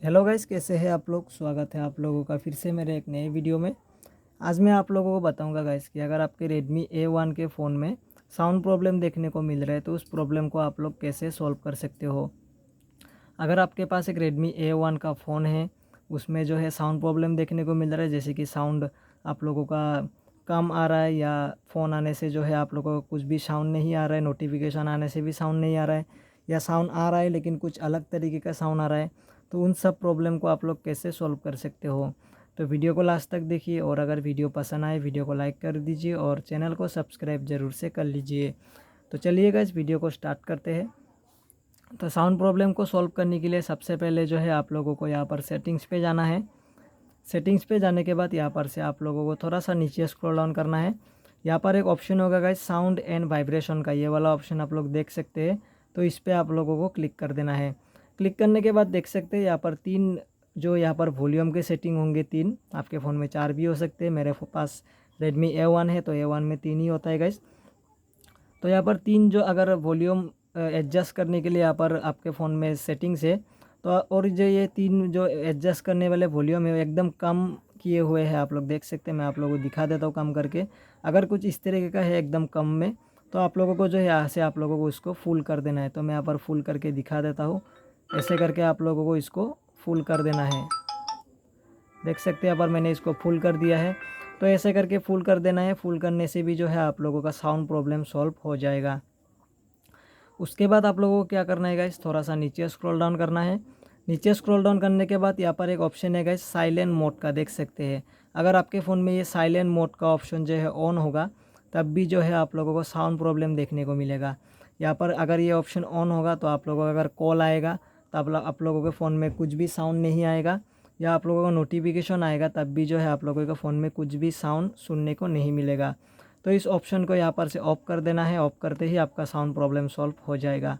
Hello guys, कैसे हैं आप लोग। स्वागत है आप लोगों का फिर से मेरे एक नए वीडियो में। आज मैं आप लोगों को बताऊंगा गाइस कि अगर आपके Redmi A1 के फ़ोन में साउंड प्रॉब्लम देखने को मिल रहा है तो उस प्रॉब्लम को आप लोग कैसे सॉल्व कर सकते हो। अगर आपके पास एक Redmi A1 का फ़ोन है, उसमें जो है साउंड प्रॉब्लम देखने को मिल रहा है, जैसे कि साउंड आप लोगों का कम आ रहा है या फ़ोन आने से जो है आप लोगों को कुछ भी साउंड नहीं आ रहा है, नोटिफिकेशन आने से भी साउंड नहीं आ रहा है, या साउंड आ रहा है लेकिन कुछ अलग तरीके का साउंड आ रहा है, तो उन सब प्रॉब्लम को आप लोग कैसे सॉल्व कर सकते हो। तो वीडियो को लास्ट तक देखिए, और अगर वीडियो पसंद आए वीडियो को लाइक कर दीजिए और चैनल को सब्सक्राइब ज़रूर से कर लीजिए। तो चलिएगा इस वीडियो को स्टार्ट करते हैं। तो साउंड प्रॉब्लम को सॉल्व करने के लिए सबसे पहले जो है आप लोगों को यहाँ पर सेटिंग्स पे जाना है। सेटिंग्स पे जाने के बाद यहाँ पर से आप लोगों को थोड़ा सा नीचे स्क्रॉल डाउन करना है। यहाँ पर एक ऑप्शन होगा गाइस साउंड एंड वाइब्रेशन का, ये वाला ऑप्शन आप लोग देख सकते हैं। तो इस पर आप लोगों को क्लिक कर देना है। क्लिक करने के बाद देख सकते हैं यहाँ पर तीन जो यहाँ पर वॉल्यूम के सेटिंग होंगे, तीन। आपके फ़ोन में चार भी हो सकते हैं, मेरे पास Redmi A1 है तो A1 में तीन ही होता है गाइस। तो यहाँ पर तीन जो अगर वॉल्यूम एडजस्ट करने के लिए यहाँ पर आपके फ़ोन में सेटिंग्स है, तो और जो ये तीन जो एडजस्ट करने वाले वॉल्यूम है वो एकदम कम किए हुए हैं, आप लोग देख सकते हैं। मैं आप लोगों को दिखा देता हूँ कम करके। अगर कुछ इस तरीके का है एकदम कम में, तो आप लोगों को जो है यहाँ से आप लोगों को इसको फुल कर देना है। तो मैं यहाँ पर फुल करके दिखा देता हूँ। ऐसे करके आप लोगों को इसको फुल कर देना है। देख सकते हैं यहाँ पर मैंने इसको फुल कर दिया है। तो ऐसे करके फुल कर देना है। फुल करने से भी जो है आप लोगों का साउंड प्रॉब्लम सॉल्व हो जाएगा। उसके बाद आप लोगों को क्या करना है गाइस, थोड़ा सा नीचे स्क्रॉल डाउन करना है। नीचे स्क्रॉल डाउन करने के बाद यहाँ पर एक ऑप्शन है गाइस साइलेंट मोड का, देख सकते हैं। अगर आपके फ़ोन में ये साइलेंट मोड का ऑप्शन जो है ऑन होगा, तब भी जो है आप लोगों को साउंड प्रॉब्लम देखने को मिलेगा। यहाँ पर अगर ये ऑप्शन ऑन होगा तो आप लोगों को अगर कॉल आएगा तब आप लोगों के फ़ोन में कुछ भी साउंड नहीं आएगा, या आप लोगों को नोटिफिकेशन आएगा तब भी जो है आप लोगों के फ़ोन में कुछ भी साउंड सुनने को नहीं मिलेगा। तो इस ऑप्शन को यहाँ पर से ऑफ कर देना है। ऑफ करते ही आपका साउंड प्रॉब्लम सॉल्व हो जाएगा।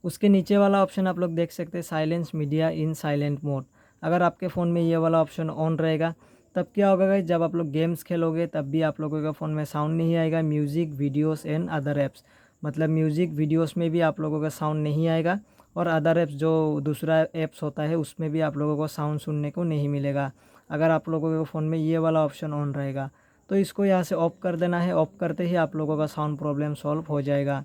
उसके नीचे वाला ऑप्शन आप लोग देख सकते हैं साइलेंस मीडिया इन साइलेंट मोड। अगर आपके फ़ोन में ये वाला ऑप्शन ऑन रहेगा, तब क्या होगा गाइस, जब आप लोग गेम्स खेलोगे तब भी आप लोगों के फ़ोन में साउंड नहीं आएगा। Music videos and other apps, मतलब म्यूज़िक वीडियोस में भी आप लोगों का साउंड नहीं आएगा, और अदर ऐप्स जो दूसरा ऐप्स होता है उसमें भी आप लोगों को साउंड सुनने को नहीं मिलेगा, अगर आप लोगों के फ़ोन में ये वाला ऑप्शन ऑन रहेगा। तो इसको यहाँ से ऑफ कर देना है। ऑफ करते ही आप लोगों का साउंड प्रॉब्लम सॉल्व हो जाएगा।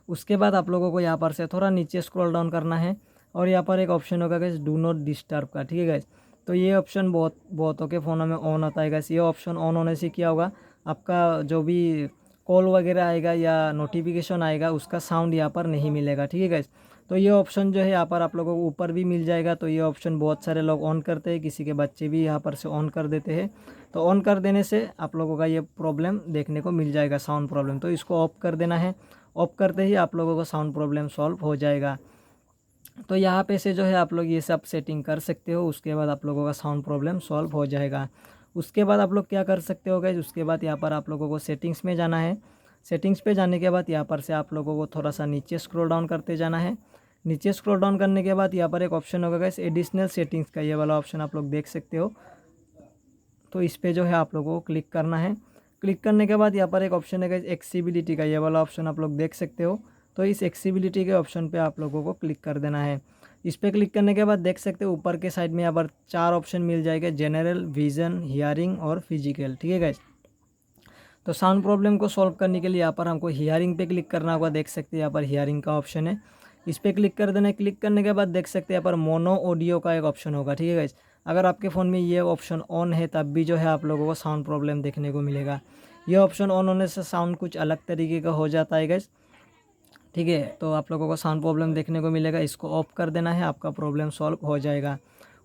उसके बाद आप लोगों को यहाँ पर से थोड़ा नीचे स्क्रॉल डाउन करना है, और यहाँ पर एक ऑप्शन होगा गैस डू नॉट डिस्टर्ब का, ठीक है गैस। तो ये ऑप्शन बहुतों के फ़ोनों में ऑन होता है गैस। ये ऑप्शन ऑन होने से क्या होगा, आपका जो भी कॉल वगैरह आएगा या नोटिफिकेशन आएगा उसका साउंड यहाँ पर नहीं मिलेगा, ठीक है गैस। तो ये ऑप्शन जो है यहाँ पर आप लोगों को ऊपर भी मिल जाएगा। तो ये ऑप्शन बहुत सारे लोग ऑन करते हैं, किसी के बच्चे भी यहाँ पर से ऑन कर देते हैं। तो ऑन कर देने से आप लोगों का ये प्रॉब्लम देखने को मिल जाएगा, साउंड प्रॉब्लम। तो इसको ऑफ कर देना है। ऑफ करते ही आप लोगों का साउंड प्रॉब्लम सॉल्व हो जाएगा। तो यहाँ पे से जो है आप लोग ये सब सेटिंग कर सकते हो। उसके बाद आप लोगों का साउंड प्रॉब्लम सॉल्व हो जाएगा। उसके बाद आप लोग क्या कर सकते हो गाइस, उसके बाद यहाँ पर आप लोगों को सेटिंग्स में जाना है। सेटिंग्स पे जाने के बाद यहाँ पर से आप लोगों को थोड़ा सा नीचे स्क्रॉल डाउन करते जाना है। नीचे स्क्रॉल डाउन करने के बाद यहाँ पर एक ऑप्शन होगा गाइस एडिशनल सेटिंग्स का, ये वाला ऑप्शन आप लोग देख सकते हो। तो इस पे जो है आप लोगों को क्लिक करना है। क्लिक करने के बाद यहाँ पर एक ऑप्शन है एक्सेसिबिलिटी का, ये वाला ऑप्शन आप लोग देख सकते हो। तो इस एक्सेसिबिलिटी के ऑप्शन पे आप लोगों को क्लिक कर देना है। इस पर क्लिक करने के बाद देख सकते हो ऊपर के साइड में यहाँ पर चार ऑप्शन मिल जाएगा, जनरल, विजन, हियरिंग और फिजिकल, ठीक है गाइस। तो साउंड प्रॉब्लम को सॉल्व करने के लिए यहाँ पर हमको हियरिंग पे क्लिक करना होगा। देख सकते हैं यहाँ पर हियरिंग का ऑप्शन है, इस पर क्लिक कर देना है। क्लिक करने के बाद देख सकते हैं यहाँ पर मोनो ऑडियो का एक ऑप्शन होगा, ठीक है गाइस। अगर आपके फ़ोन में ये ऑप्शन ऑन है तब भी जो है आप लोगों को साउंड प्रॉब्लम देखने को मिलेगा। ये ऑप्शन ऑन होने से साउंड कुछ अलग तरीके का हो जाता है गाइस, ठीक है। तो आप लोगों को साउंड प्रॉब्लम देखने को मिलेगा। इसको ऑफ कर देना है, आपका प्रॉब्लम सॉल्व हो जाएगा।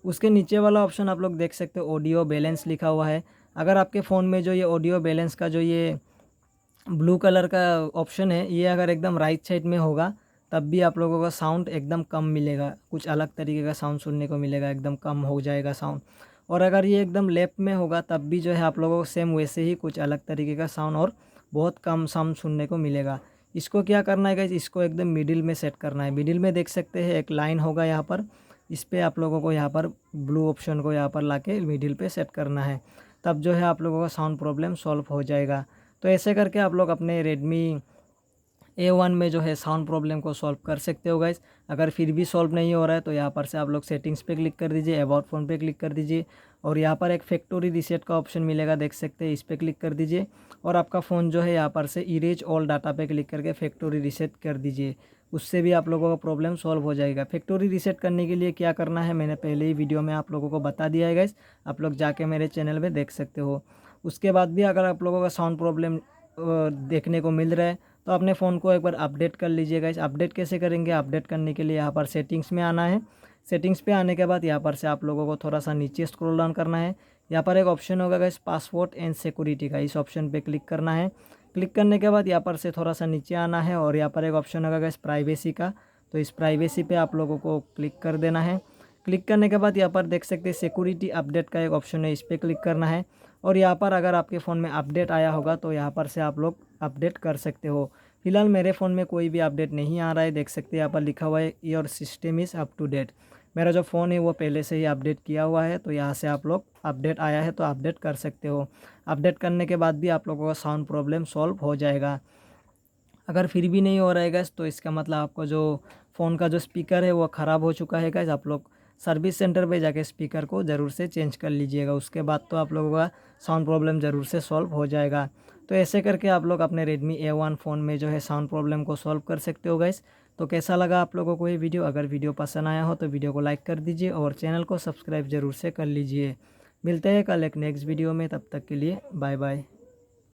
उसके नीचे वाला ऑप्शन आप लोग देख सकते हो ऑडियो बैलेंस लिखा हुआ है। अगर आपके फ़ोन में जो ये ऑडियो बैलेंस का जो ये ब्लू कलर का ऑप्शन है, ये अगर एकदम राइट साइड में होगा तब भी आप लोगों का साउंड एकदम कम मिलेगा, कुछ अलग तरीके का साउंड सुनने को मिलेगा, एकदम कम हो जाएगा साउंड। और अगर ये एकदम लेफ्ट में होगा तब भी जो है आप लोगों को सेम वैसे ही कुछ अलग तरीके का साउंड और बहुत कम साउंड सुनने को मिलेगा। इसको क्या करना है गाइस, इसको एकदम मिडिल में सेट करना है। मिडिल में देख सकते हैं एक लाइन होगा यहाँ पर, इस पर आप लोगों को यहाँ पर ब्लू ऑप्शन को यहाँ पर ला के मिडिल पे सेट करना है, तब जो है आप लोगों का साउंड प्रॉब्लम सॉल्व हो जाएगा। तो ऐसे करके आप लोग अपने Redmi A1 में जो है साउंड प्रॉब्लम को सॉल्व कर सकते हो गाइस। अगर फिर भी सॉल्व नहीं हो रहा है तो यहाँ पर से आप लोग सेटिंग्स पे क्लिक कर दीजिए, अबाउट फ़ोन पे क्लिक कर दीजिए और यहाँ पर एक फैक्टरी रीसेट का ऑप्शन मिलेगा, देख सकते हैं, इस पर क्लिक कर दीजिए और आपका फ़ोन जो है यहाँ पर से इरेज ऑल डाटा पे क्लिक करके फैक्टरी रीसेट कर दीजिए। उससे भी आप लोगों का प्रॉब्लम सॉल्व हो जाएगा। फैक्टरी रीसेट करने के लिए क्या करना है मैंने पहले ही वीडियो में आप लोगों को बता दिया है गाइस, आप लोग जाके मेरे चैनल में देख सकते हो। उसके बाद भी अगर आप लोगों का साउंड प्रॉब्लम देखने को मिल रहा है तो अपने फ़ोन को एक बार अपडेट कर लीजिएगा। इस अपडेट कैसे करेंगे, अपडेट करने के लिए यहाँ पर सेटिंग्स में आना है। सेटिंग्स पे आने के बाद यहाँ पर से आप लोगों को थोड़ा सा नीचे स्क्रॉल डाउन करना है। यहाँ पर एक ऑप्शन होगा गाइस पासवर्ड एंड सिक्योरिटी का, इस ऑप्शन पे क्लिक करना है। क्लिक करने के बाद यहाँ पर से थोड़ा सा नीचे आना है और यहाँ पर एक ऑप्शन होगा गाइस प्राइवेसी का, तो इस प्राइवेसी पे आप लोगों को क्लिक कर देना है। क्लिक करने के बाद यहाँ पर देख सकते हैं सिक्योरिटी अपडेट का एक ऑप्शन है, इस पर क्लिक करना है और यहाँ पर अगर आपके फ़ोन में अपडेट आया होगा तो यहाँ पर से आप लोग अपडेट कर सकते हो। फिलहाल मेरे फ़ोन में कोई भी अपडेट नहीं आ रहा है, देख सकते हैं यहाँ पर लिखा हुआ है your system is up to date. मेरा जो फ़ोन है वो पहले से ही अपडेट किया हुआ है, तो यहाँ से आप लोग अपडेट आया है तो अपडेट कर सकते हो। अपडेट करने के बाद भी आप लोगों का साउंड प्रॉब्लम सॉल्व हो जाएगा। अगर फिर भी नहीं हो रहा है गैस तो इसका मतलब आपको जो फ़ोन का जो स्पीकर है वो ख़राब हो चुका है गैस। आप लोग सर्विस सेंटर पे जाके स्पीकर को ज़रूर से चेंज कर लीजिएगा, उसके बाद तो आप लोगों का साउंड प्रॉब्लम ज़रूर से सॉल्व हो जाएगा। तो ऐसे करके आप लोग अपने Redmi A1 फ़ोन में जो है साउंड प्रॉब्लम को सॉल्व कर सकते हो गैस। तो कैसा लगा आप लोगों को ये वीडियो? अगर वीडियो पसंद आया हो तो वीडियो को लाइक कर दीजिए और चैनल को सब्सक्राइब ज़रूर से कर लीजिए। मिलते हैं कल एक नेक्स्ट वीडियो में, तब तक के लिए बाय बाय।